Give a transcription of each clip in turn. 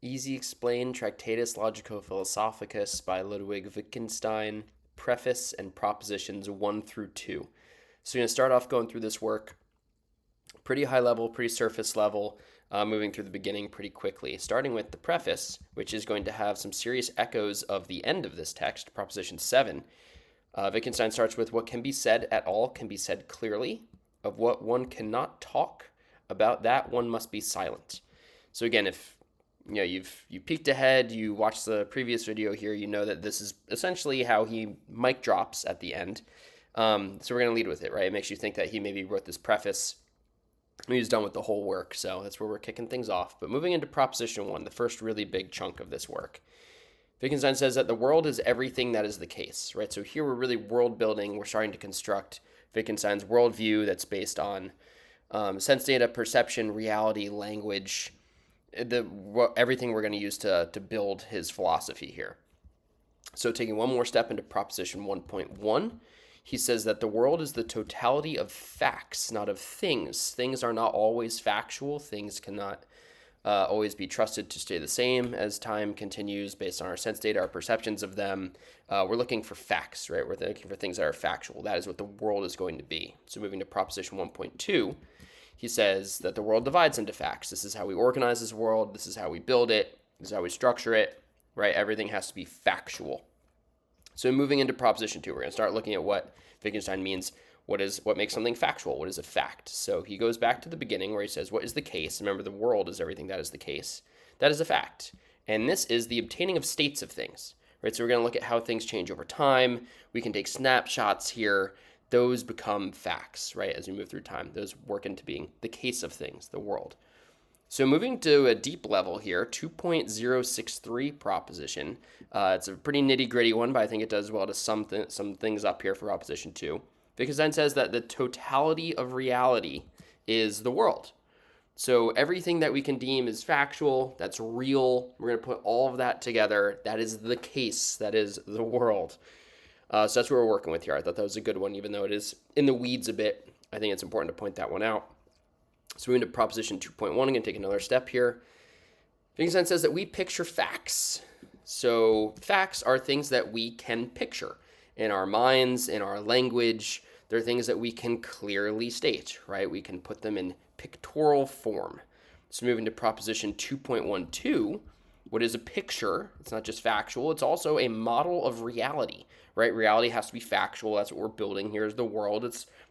Easy Explained Tractatus Logico-Philosophicus by Ludwig Wittgenstein, Preface and Propositions 1 through 2. So you're going to start off going through this work pretty high level, pretty surface level, moving through the beginning pretty quickly, starting with the preface, which is going to have some serious echoes of the end of this text, Proposition 7. Wittgenstein starts with what can be said at all can be said clearly. Of what one cannot talk, about that one must be silent. So again, if you've peeked ahead, you watched the previous video here, you know that this is essentially how he mic drops at the end. So we're going to lead with it, right? It makes you think that he maybe wrote this preface when he was done with the whole work. So that's where we're kicking things off. But moving into Proposition 1, the first really big chunk of this work. Wittgenstein says that the world is everything that is the case, right? So here we're really world building. We're starting to construct Wittgenstein's worldview that's based on sense data, perception, reality, language, everything we're going to use to build his philosophy here. So taking one more step into Proposition 1.1, he says that the world is the totality of facts, not of things. Things are not always factual. Things cannot always be trusted to stay the same as time continues based on our sense data, our perceptions of them. We're looking for facts, right? We're looking for things that are factual. That is what the world is going to be. So moving to Proposition 1.2, he says that the world divides into facts. This is how we organize this world. This is how we build it. This is how we structure it, right? Everything has to be factual. So moving into Proposition 2, we're going to start looking at what Wittgenstein means. What makes something factual? What is a fact? So he goes back to the beginning where he says, what is the case? Remember, the world is everything that is the case. That is a fact. And this is the obtaining of states of things, right? So we're going to look at how things change over time. We can take snapshots here. Those become facts, right? As we move through time, those work into being the case of things, the world. So moving to a deep level here, 2.063 proposition. It's a pretty nitty gritty one, but I think it does well to sum things up here for Proposition 2. Wittgenstein says that the totality of reality is the world. So everything that we can deem is factual, that's real, we're going to put all of that together. That is the case, that is the world. So that's what we're working with here. I thought that was a good one, even though it is in the weeds a bit. I think it's important to point that one out. So we're into Proposition 2.1. I'm going to take another step here. Wittgenstein says that we picture facts. So facts are things that we can picture in our minds, in our language. They're things that we can clearly state, right? We can put them in pictorial form. So moving to Proposition 2.12, what is a picture? It's not just factual, it's also a model of reality, right? Reality has to be factual. That's what we're building here is the world.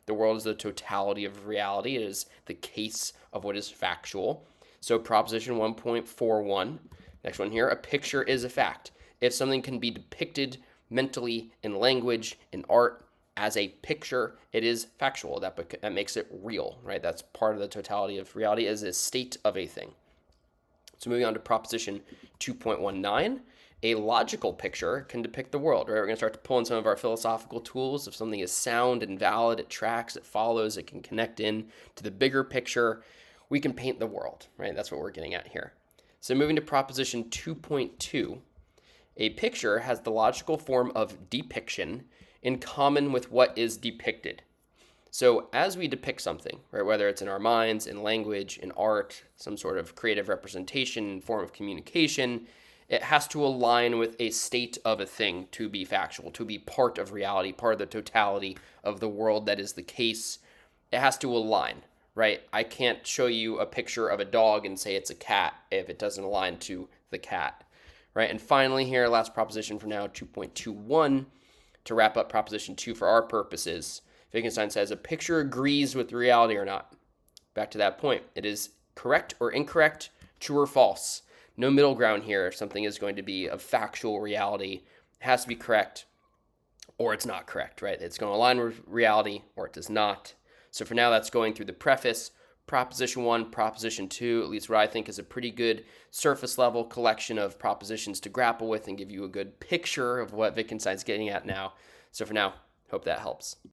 The world is the totality of reality. It is the case of what is factual. So Proposition 1.41, next one here, a picture is a fact. If something can be depicted mentally in language, in art, as a picture, it is factual. That makes it real, right? That's part of the totality of reality as a state of a thing. So moving on to Proposition 2.19, a logical picture can depict the world, right? We're going to start to pull in some of our philosophical tools. If something is sound and valid, it tracks, it follows, it can connect in to the bigger picture. We can paint the world, right? That's what we're getting at here. So moving to Proposition 2.2, a picture has the logical form of depiction in common with what is depicted. So as we depict something, right, whether it's in our minds, in language, in art, some sort of creative representation, form of communication, it has to align with a state of a thing to be factual, to be part of reality, part of the totality of the world that is the case. It has to align, right? I can't show you a picture of a dog and say it's a cat if it doesn't align to the cat, right? And finally here, last proposition for now, 2.21, to wrap up Proposition 2 for our purposes, Wittgenstein says a picture agrees with reality or not. Back to that point. It is correct or incorrect, true or false. No middle ground here. If something is going to be of factual reality, it has to be correct or it's not correct, right? It's going to align with reality or it does not. So for now, that's going through the preface. Proposition 1, Proposition 2, at least what I think is a pretty good surface level collection of propositions to grapple with and give you a good picture of what Wittgenstein's getting at now. So for now, hope that helps.